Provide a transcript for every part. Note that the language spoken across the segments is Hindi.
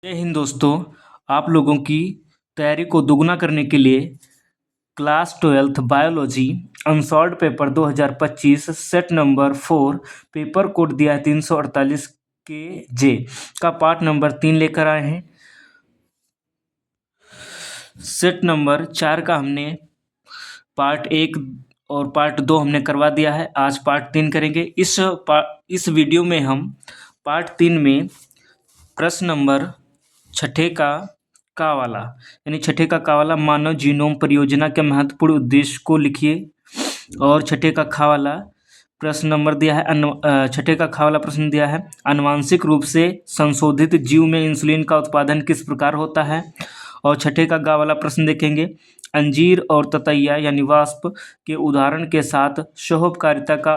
जय हिंद दोस्तों। आप लोगों की तैयारी को दुगना करने के लिए class 12th biology unsolved paper 2025 set number 4 paper code दिया है 348 के जे का पार्ट नंबर 3 लेकर आए हैं। सेट नंबर 4 का हमने पार्ट 1 और पार्ट 2 हमने करवा दिया है। आज पार्ट 3 करेंगे। इस वीडियो में हम पार्ट 3 में प्रश्न नंबर छठे का वाला यानी छठे का वाला मानव जीनोम परियोजना के महत्वपूर्ण उद्देश्य को लिखिए। और छठे का खा वाला प्रश्न नंबर दिया है छठे का खा वाला प्रश्न दिया है आनुवांशिक रूप से संशोधित जीव में इंसुलिन का उत्पादन किस प्रकार होता है। और छठे का गा वाला प्रश्न देखेंगे अंजीर और ततैया यानी वाष्प के उदाहरण के साथ शोभकारिता का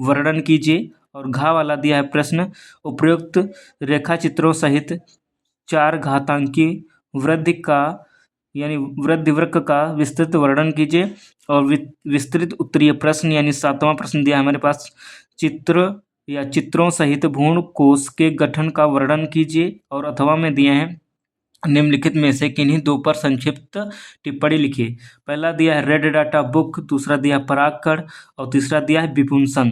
वर्णन कीजिए। और घा वाला दिया है प्रश्न उपयुक्त रेखा चित्रों सहित चार घातांकी वृद्धि का यानी वृद्धि वक्र का विस्तृत वर्णन कीजिए। और विस्तृत उत्तरीय प्रश्न यानी 7वां प्रश्न दिया है हमारे पास चित्र या चित्रों सहित भ्रूण कोश के गठन का वर्णन कीजिए। और अथवा में दिए हैं निम्नलिखित में से किन्हीं दो पर संक्षिप्त टिप्पणी लिखिए। पहला दिया है रेड डाटा बुक, दूसरा दिया है परागकण और तीसरा दिया है विपुंसन।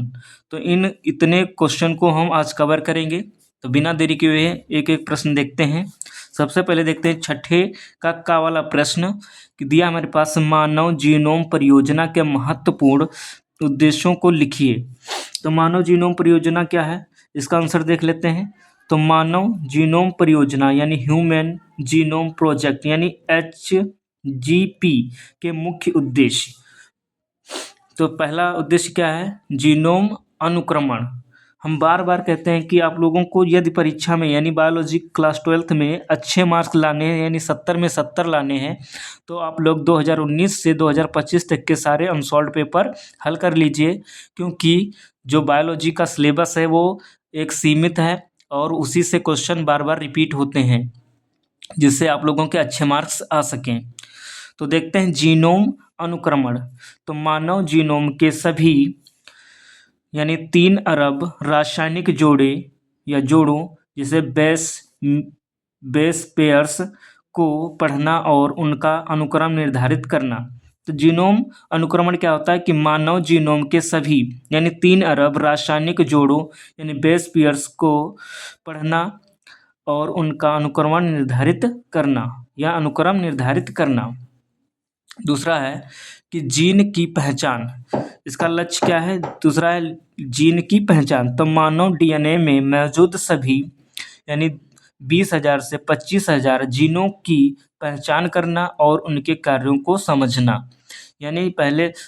तो इन इतने क्वेश्चन को हम आज कवर करेंगे। तो बिना देरी किए हुए एक एक प्रश्न देखते हैं। सबसे पहले देखते हैं छठे का वाला प्रश्न कि दिया हमारे पास मानव जीनोम परियोजना के महत्वपूर्ण उद्देश्यों को लिखिए। तो मानव जीनोम परियोजना क्या है, इसका आंसर देख लेते हैं। तो मानव जीनोम परियोजना यानी ह्यूमन जीनोम प्रोजेक्ट यानी HGP के मुख्य उद्देश्य। तो पहला उद्देश्य क्या है, जीनोम अनुक्रमण। हम बार बार कहते हैं कि आप लोगों को यदि परीक्षा में यानी बायोलॉजी क्लास 12th में अच्छे मार्क्स लाने हैं यानी 70 में 70 लाने हैं तो आप लोग 2019 से 2025 तक के सारे अनसॉल्व्ड पेपर हल कर लीजिए। क्योंकि जो बायोलॉजी का सिलेबस है वो एक सीमित है और उसी से क्वेश्चन बार बार रिपीट होते हैं जिससे आप लोगों के अच्छे मार्क्स आ सकें। तो देखते हैं जीनोम अनुक्रमण। तो मानव जीनोम के सभी यानी 3 अरब रासायनिक जोड़े या जोड़ों जैसे बेस पेयर्स को पढ़ना और उनका अनुक्रम निर्धारित करना। तो जीनोम अनुक्रमण क्या होता है कि मानव जीनोम के सभी यानी 3 अरब रासायनिक जोड़ों यानी बेस पेयर्स को पढ़ना और उनका अनुक्रमण निर्धारित करना या अनुक्रम निर्धारित करना। दूसरा है कि जीन की पहचान, इसका लक्ष्य क्या है, दूसरा है जीन की पहचान। तो मानव डीएनए में मौजूद सभी यानी 20,000 से 25,000 जीनों की पहचान करना और उनके कार्यों को समझना। यानी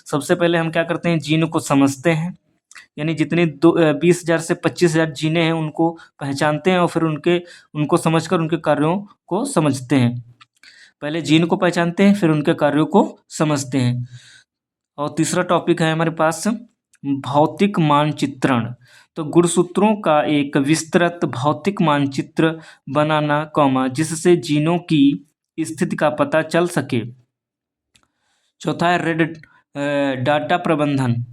सबसे पहले हम क्या करते हैं, जीन को समझते हैं यानी जितने 20,000 से 25,000 जीने हैं उनको पहचानते हैं और फिर उनको समझकर उनके कार्यों को समझते हैं। पहले जीन को पहचानते हैं फिर उनके कार्यों को समझते हैं। और तीसरा टॉपिक है हमारे पास भौतिक मानचित्रण। तो गुणसूत्रों का एक विस्तृत भौतिक मानचित्र बनाना जिससे जीनों की स्थिति का पता चल सके। चौथा है रेड डाटा प्रबंधन।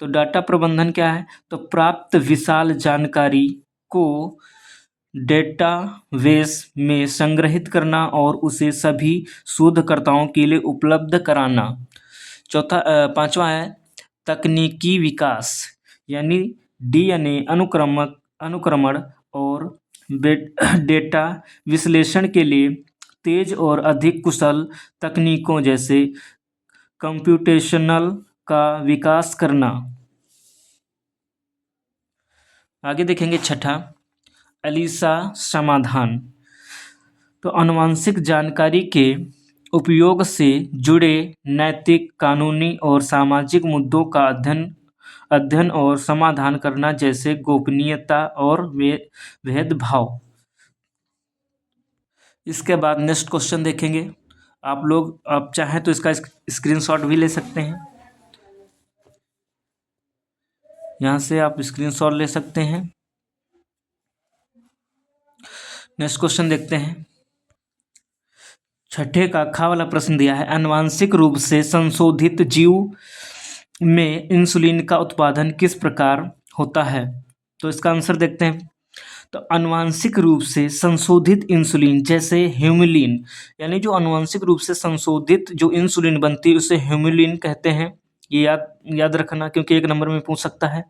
तो डाटा प्रबंधन क्या है, तो प्राप्त विशाल जानकारी को डेटाबेस में संग्रहित करना और उसे सभी शोधकर्ताओं के लिए उपलब्ध कराना। पांचवा है तकनीकी विकास यानी डीएनए अनुक्रमण और डेटा विश्लेषण के लिए तेज और अधिक कुशल तकनीकों जैसे कंप्यूटेशनल का विकास करना। आगे देखेंगे छठा एलिसा समाधान। तो आनुवंशिक जानकारी के उपयोग से जुड़े नैतिक, कानूनी और सामाजिक मुद्दों का अध्ययन और समाधान करना जैसे गोपनीयता और भेदभाव। इसके बाद नेक्स्ट क्वेश्चन देखेंगे। आप चाहें तो इसका स्क्रीनशॉट भी ले सकते हैं, यहाँ से आप स्क्रीनशॉट ले सकते हैं। नेक्स्ट क्वेश्चन देखते हैं। छठे का खा वाला प्रश्न दिया है आनुवांशिक रूप से संशोधित जीव में इंसुलिन का उत्पादन किस प्रकार होता है। तो इसका आंसर देखते हैं। तो आनुवांशिक रूप से संशोधित इंसुलिन जैसे ह्यूमुलिन, यानी जो आनुवांशिक रूप से संशोधित जो इंसुलिन बनती है उसे ह्यूमुलिन कहते हैं। ये याद याद रखना, क्योंकि 1 नंबर में पूछ सकता है।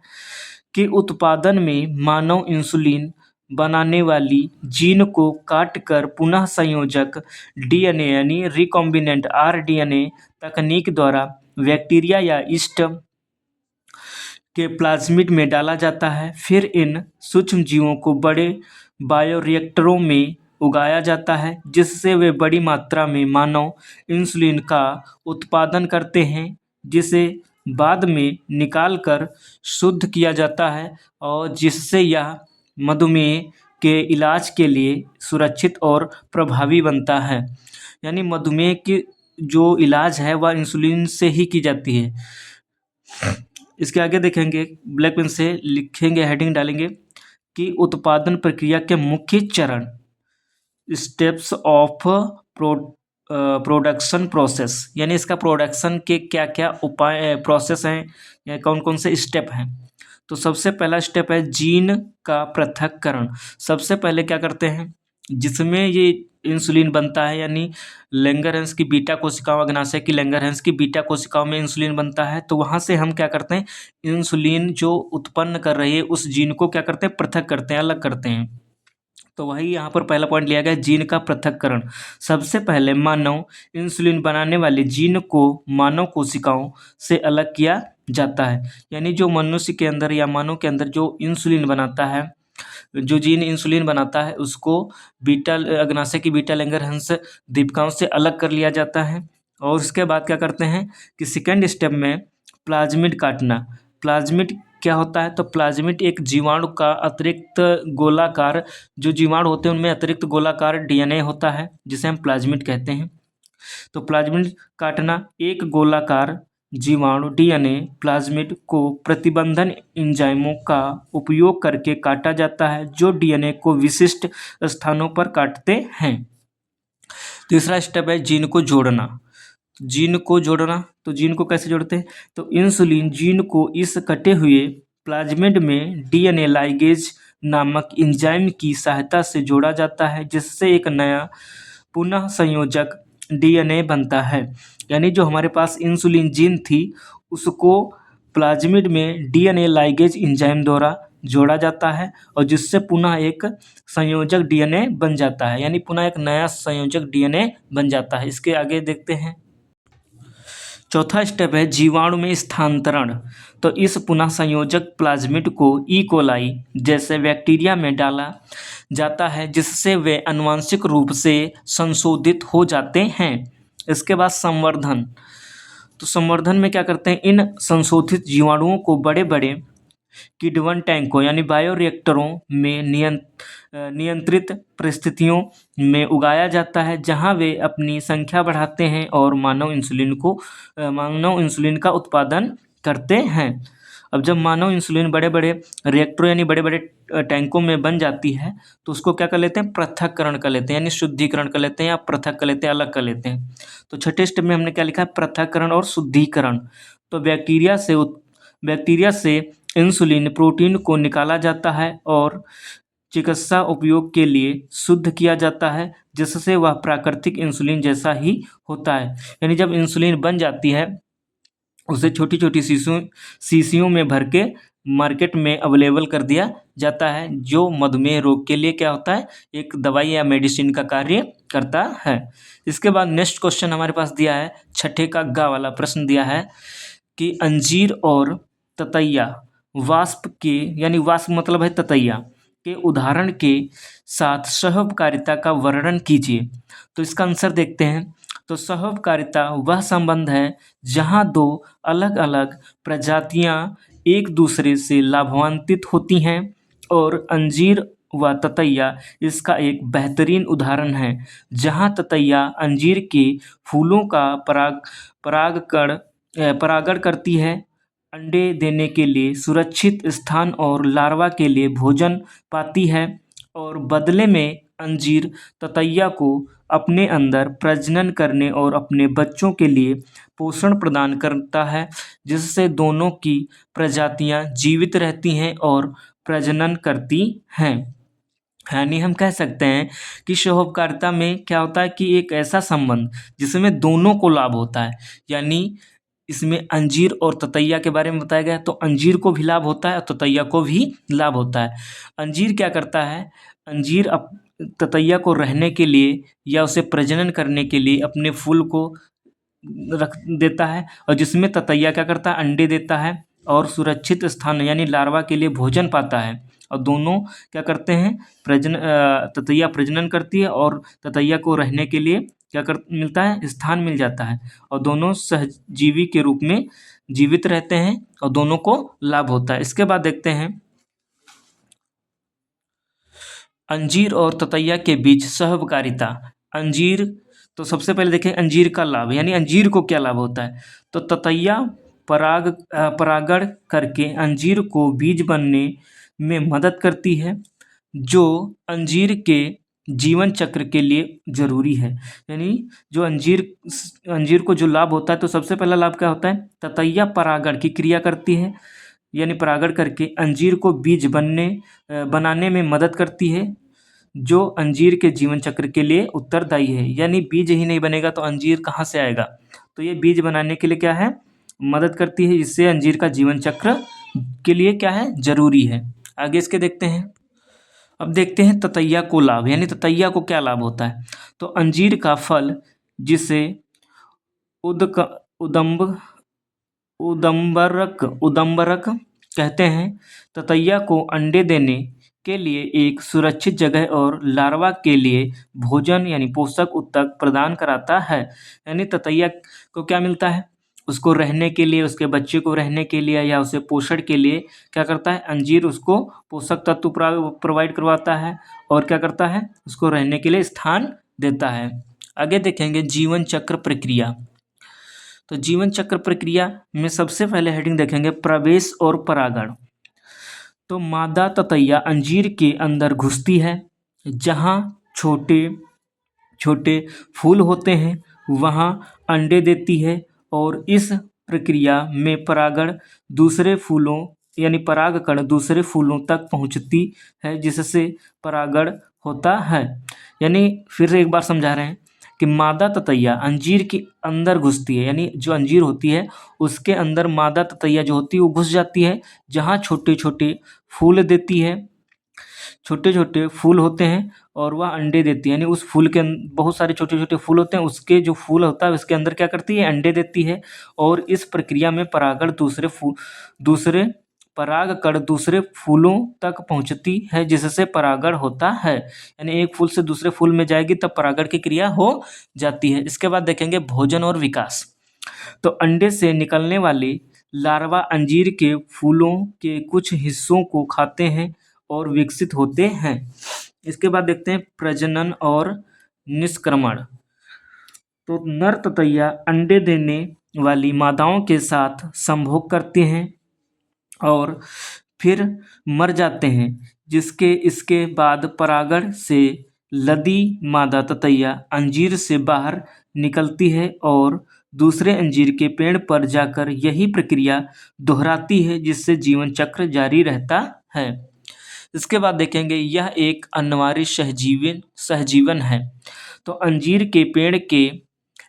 कि उत्पादन में मानव इंसुलिन बनाने वाली जीन को काटकर पुनः संयोजक डीएनए यानी रिकॉम्बिनेंट आरडीएनए तकनीक द्वारा बैक्टीरिया या यीस्ट के प्लाज्मिड में डाला जाता है। फिर इन सूक्ष्म जीवों को बड़े बायोरिएक्टरों में उगाया जाता है, जिससे वे बड़ी मात्रा में मानव इंसुलिन का उत्पादन करते हैं, जिसे बाद में निकाल कर शुद्ध किया जाता है और जिससे यह मधुमेह के इलाज के लिए सुरक्षित और प्रभावी बनता है। यानी मधुमेह की जो इलाज है वह इंसुलिन से ही की जाती है। इसके आगे देखेंगे, ब्लैक पेन से लिखेंगे, हेडिंग डालेंगे कि उत्पादन प्रक्रिया के मुख्य चरण, स्टेप्स ऑफ प्रोडक्शन प्रोसेस, यानी इसका प्रोडक्शन के क्या क्या उपाय प्रोसेस हैं या कौन कौन से स्टेप हैं। तो सबसे पहला स्टेप है जीन का पृथक्करण। सबसे पहले क्या करते हैं, जिसमें ये इंसुलिन बनता है, यानी लैंगरहैंस की बीटा कोशिकाओं, अग्नाशय की लैंगरहैंस की बीटा कोशिकाओं में इंसुलिन बनता है। तो वहाँ से हम क्या करते हैं, इंसुलिन जो उत्पन्न कर रही है उस जीन को क्या करते हैं, पृथक करते हैं, अलग करते हैं। तो वही यहाँ पर पहला पॉइंट लिया गया, जीन का पृथक्करण। सबसे पहले मानव इंसुलिन बनाने वाले जीन को मानव कोशिकाओं से अलग किया जाता है। यानी जो मनुष्य के अंदर या मानव के अंदर जो इंसुलिन बनाता है, जो जीन इंसुलिन बनाता है, उसको बीटा अग्नाशय की बीटा लैंगरहैंस दीपिकाओं से अलग कर लिया जाता है। और उसके बाद क्या करते हैं कि सेकेंड स्टेप में प्लाज्मिड काटना। प्लाज्मिड क्या होता है, तो प्लाज्मिड एक जीवाणु का अतिरिक्त गोलाकार, जो जीवाणु होते हैं उनमें अतिरिक्त गोलाकार डीएनए होता है, जिसे हम प्लाज्मिड कहते हैं। तो प्लाज्मिड काटना, एक गोलाकार जीवाणु डीएनए प्लाज्मिड को प्रतिबंधन एंजाइमों का उपयोग करके काटा जाता है, जो डीएनए को विशिष्ट स्थानों पर काटते हैं। तीसरा स्टेप है जीन को जोड़ना। जीन को जोड़ना, तो जीन को कैसे जोड़ते हैं, तो इंसुलिन जीन को इस कटे हुए प्लाज्मिड में डीएनए लाइगेज नामक एंजाइम की सहायता से जोड़ा जाता है, जिससे एक नया पुनः संयोजक डीएनए बनता है। यानी जो हमारे पास इंसुलिन जीन थी उसको प्लाज्मिड में डीएनए लाइगेज एंजाइम द्वारा जोड़ा जाता है और जिससे पुनः एक संयोजक डीएनए बन जाता है, यानी पुनः एक नया संयोजक डीएनए बन जाता है। इसके आगे देखते हैं, चौथा स्टेप है जीवाणु में स्थानांतरण। तो इस पुनः संयोजक प्लाज्मिड को ई कोलाई जैसे बैक्टीरिया में डाला जाता है, जिससे वे आनुवंशिक रूप से संशोधित हो जाते हैं। इसके बाद संवर्धन। तो संवर्धन में क्या करते हैं, इन संशोधित जीवाणुओं को बड़े बड़े किण्वन टैंकों यानी बायोरिएक्टरों में नियंत्रित परिस्थितियों में उगाया जाता है, जहां वे अपनी संख्या बढ़ाते हैं और मानव इंसुलिन का उत्पादन करते हैं। अब जब मानव इंसुलिन बड़े बड़े रिएक्टरों यानी बड़े बड़े टैंकों में बन जाती है, तो उसको क्या कर लेते हैं, पृथक्करण कर लेते हैं, यानी शुद्धिकरण कर लेते हैं या पृथक कर लेते हैं, अलग कर लेते हैं। तो छठे स्टेप में हमने क्या लिखा है, पृथक्करण और शुद्धिकरण। तो बैक्टीरिया से इंसुलिन प्रोटीन को निकाला जाता है और चिकित्सा उपयोग के लिए शुद्ध किया जाता है, जिससे वह प्राकृतिक इंसुलिन जैसा ही होता है। यानी जब इंसुलिन बन जाती है उसे छोटी छोटी शीशियों में भर के मार्केट में अवेलेबल कर दिया जाता है, जो मधुमेह रोग के लिए क्या होता है, एक दवाई या मेडिसिन का कार्य करता है। इसके बाद नेक्स्ट क्वेश्चन हमारे पास दिया है, छठे का गा वाला प्रश्न दिया है कि अंजीर और ततैया वाष्प के, यानी वाष्प मतलब है ततैया के उदाहरण के साथ सहयोगकारिता का वर्णन कीजिए। तो इसका आंसर देखते हैं। तो सहयोगकारिता वह संबंध है जहां दो अलग अलग प्रजातियां एक दूसरे से लाभान्वित होती हैं, और अंजीर व ततैया इसका एक बेहतरीन उदाहरण है, जहां ततैया अंजीर के फूलों का परागण करती है, अंडे देने के लिए सुरक्षित स्थान और लार्वा के लिए भोजन पाती है, और बदले में अंजीर ततैया को अपने अंदर प्रजनन करने और अपने बच्चों के लिए पोषण प्रदान करता है, जिससे दोनों की प्रजातियां जीवित रहती हैं और प्रजनन करती हैं। यानी हम कह सकते हैं कि शुभकारिता में क्या होता है कि एक ऐसा संबंध जिसमें दोनों को लाभ होता है। यानी इसमें अंजीर और ततैया के बारे में बताया गया है, तो अंजीर को भी लाभ होता है और ततैया को भी लाभ होता है। अंजीर क्या करता है, अंजीर ततैया को रहने के लिए या उसे प्रजनन करने के लिए अपने फूल को रख देता है, और जिसमें ततैया क्या करता है, अंडे देता है और सुरक्षित स्थान यानी लार्वा के लिए भोजन पाता है। और दोनों क्या करते हैं, ततैया प्रजनन करती है और ततैया को रहने के लिए क्या कर मिलता है, स्थान मिल जाता है, और दोनों सहजीवी के रूप में जीवित रहते हैं और दोनों को लाभ होता है। इसके बाद देखते हैं अंजीर और ततैया के बीच सहकारिता। अंजीर, तो सबसे पहले देखें अंजीर का लाभ, यानी अंजीर को क्या लाभ होता है। तो ततैया परागण करके अंजीर को बीज बनने में मदद करती है, जो अंजीर के जीवन चक्र के लिए जरूरी है। यानी जो अंजीर को जो लाभ होता है, तो सबसे पहला लाभ क्या होता है, ततैया परागण की क्रिया करती है, यानी परागण करके अंजीर को बीज बनाने में मदद करती है, जो अंजीर के जीवन चक्र के लिए उत्तरदायी है। यानी बीज ही नहीं बनेगा तो अंजीर कहाँ से आएगा, तो ये बीज बनाने के लिए क्या है, मदद करती है, जिससे अंजीर का जीवन चक्र के लिए क्या है, जरूरी है। आगे इसके देखते हैं। अब देखते हैं ततैया को लाभ, यानी ततैया को क्या लाभ होता है। तो अंजीर का फल, जिसे उदक उदम्ब उदम्बरक कहते हैं, ततैया को अंडे देने के लिए एक सुरक्षित जगह और लार्वा के लिए भोजन यानी पोषक ऊतक प्रदान कराता है। यानी ततैया को क्या मिलता है, उसको रहने के लिए, उसके बच्चे को रहने के लिए या उसे पोषण के लिए क्या करता है, अंजीर उसको पोषक तत्व प्रोवाइड करवाता है और क्या करता है, उसको रहने के लिए स्थान देता है। आगे देखेंगे जीवन चक्र प्रक्रिया। तो जीवन चक्र प्रक्रिया में सबसे पहले हेडिंग देखेंगे प्रवेश और परागण। तो मादा ततैया अंजीर के अंदर घुसती है, जहाँ छोटे छोटे फूल होते हैं वहाँ अंडे देती है, और इस प्रक्रिया में परागण दूसरे फूलों यानी परागकण दूसरे फूलों तक पहुँचती है, जिससे परागण होता है। यानी फिर से एक बार समझा रहे हैं कि मादा ततैया अंजीर के अंदर घुसती है, यानी जो अंजीर होती है उसके अंदर मादा ततैया जो होती है वो घुस जाती है, जहाँ छोटे छोटे फूल देती है, छोटे छोटे फूल होते हैं और वह अंडे देती है। यानी उस फूल के बहुत सारे छोटे छोटे फूल होते हैं, उसके जो फूल होता है उसके अंदर क्या करती है, अंडे देती है, और इस प्रक्रिया में परागण दूसरे परागकण दूसरे फूलों तक पहुंचती है, जिससे परागण होता है। यानी एक फूल से दूसरे फूल में जाएगी तब परागण की क्रिया हो जाती है। इसके बाद देखेंगे भोजन और विकास। तो अंडे से निकलने वाले लार्वा अंजीर के फूलों के कुछ हिस्सों को खाते हैं और विकसित होते हैं। इसके बाद देखते हैं प्रजनन और निष्क्रमण। तो नर ततैया अंडे देने वाली मादाओं के साथ संभोग करते हैं और फिर मर जाते हैं, जिसके इसके बाद परागण से लदी मादा ततैया अंजीर से बाहर निकलती है और दूसरे अंजीर के पेड़ पर जाकर यही प्रक्रिया दोहराती है, जिससे जीवन चक्र जारी रहता है। इसके बाद देखेंगे यह एक अनिवार्य सहजीवन है। तो अंजीर के पेड़ के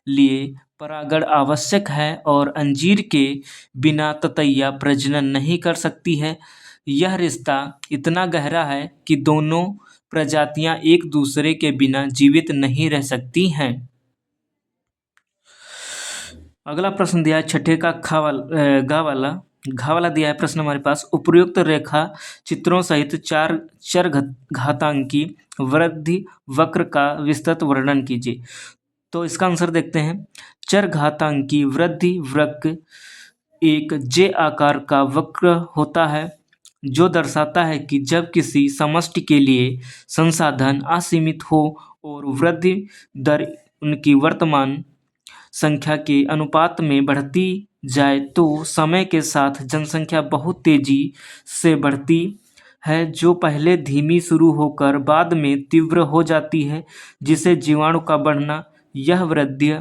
लिए परागण आवश्यक है और अंजीर के बिना ततैया प्रजनन नहीं कर सकती है। यह रिश्ता इतना गहरा है कि दोनों प्रजातियां एक दूसरे के बिना जीवित नहीं रह सकती हैं। अगला प्रश्न दिया है छठे का घा वाला दिया है प्रश्न हमारे पास। उपयुक्त रेखा चित्रों सहित चार चर घातांकी वृद्धि वक्र का विस्तृत वर्णन कीजिए। तो इसका आंसर देखते हैं। चर घातांकी वृद्धि वक्र एक जे आकार का वक्र होता है, जो दर्शाता है कि जब किसी समष्टि के लिए संसाधन असीमित हो और वृद्धि दर उनकी वर्तमान संख्या के अनुपात में बढ़ती जाए, तो समय के साथ जनसंख्या बहुत तेजी से बढ़ती है, जो पहले धीमी शुरू होकर बाद में तीव्र हो जाती है, जिसे जीवाणु का बढ़ना। यह वृद्धि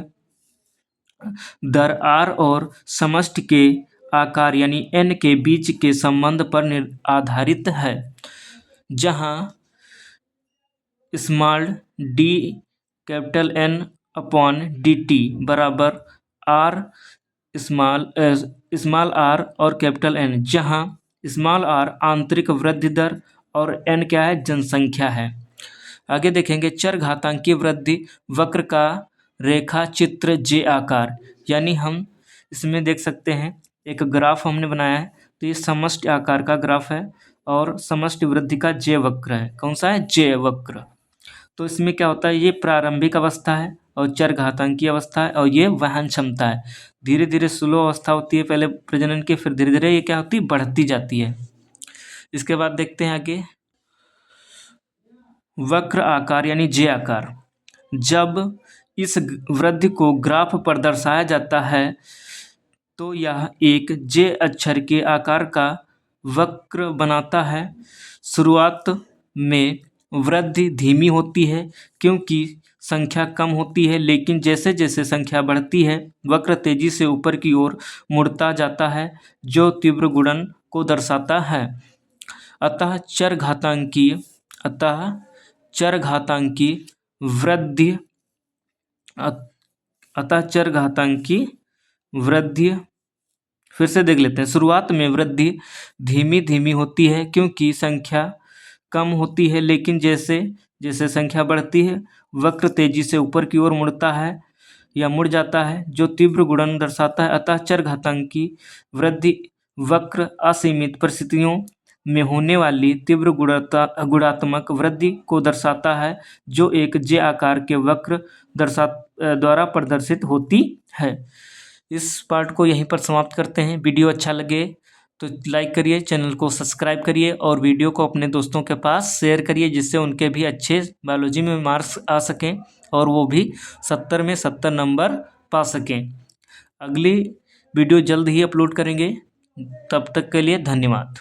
दर आर और समष्टि के आकार यानी n के बीच के संबंध पर आधारित है, जहाँ small D capital N upon dt बराबर R स्मॉल r और कैपिटल N, जहाँ स्मॉल r आंतरिक वृद्धि दर और n क्या है, जनसंख्या है। आगे देखेंगे चरघातांकी वृद्धि वक्र का रेखा चित्र जे आकार, यानी हम इसमें देख सकते हैं एक ग्राफ हमने बनाया है। तो ये समष्टि आकार का ग्राफ है और समष्टि वृद्धि का जे वक्र है। कौन सा है, जे वक्र। तो इसमें क्या होता है, ये प्रारंभिक अवस्था है और चरघातांकी अवस्था है और ये वहन क्षमता है। धीरे धीरे स्लो अवस्था होती है पहले प्रजनन की, फिर धीरे धीरे ये क्या होती है, बढ़ती जाती है। इसके बाद देखते हैं आगे वक्र आकार यानी जे आकार। जब इस वृद्धि को ग्राफ पर दर्शाया जाता है तो यह एक जे अक्षर के आकार का वक्र बनाता है। शुरुआत में वृद्धि धीमी होती है क्योंकि संख्या कम होती है, लेकिन जैसे जैसे संख्या बढ़ती है वक्र तेजी से ऊपर की ओर मुड़ता जाता है, जो तीव्र गुणन को दर्शाता है। अतः चरघातांकी वृद्धि फिर से देख लेते हैं। शुरुआत में वृद्धि धीमी धीमी होती है क्योंकि संख्या कम होती है, लेकिन जैसे जैसे संख्या बढ़ती है वक्र तेजी से ऊपर की ओर मुड़ता है या मुड़ जाता है, जो तीव्र गुणन दर्शाता है। अतः चरघातांकी वृद्धि वक्र असीमित परिस्थितियों में होने वाली तीव्र गुणात्मक वृद्धि को दर्शाता है, जो एक जे आकार के वक्र द्वारा प्रदर्शित होती है। इस पार्ट को यहीं पर समाप्त करते हैं। वीडियो अच्छा लगे तो लाइक करिए, चैनल को सब्सक्राइब करिए और वीडियो को अपने दोस्तों के पास शेयर करिए, जिससे उनके भी अच्छे बायोलॉजी में मार्क्स आ सकें और वो भी 70 में 70 नंबर पा सकें। अगली वीडियो जल्द ही अपलोड करेंगे। तब तक के लिए धन्यवाद।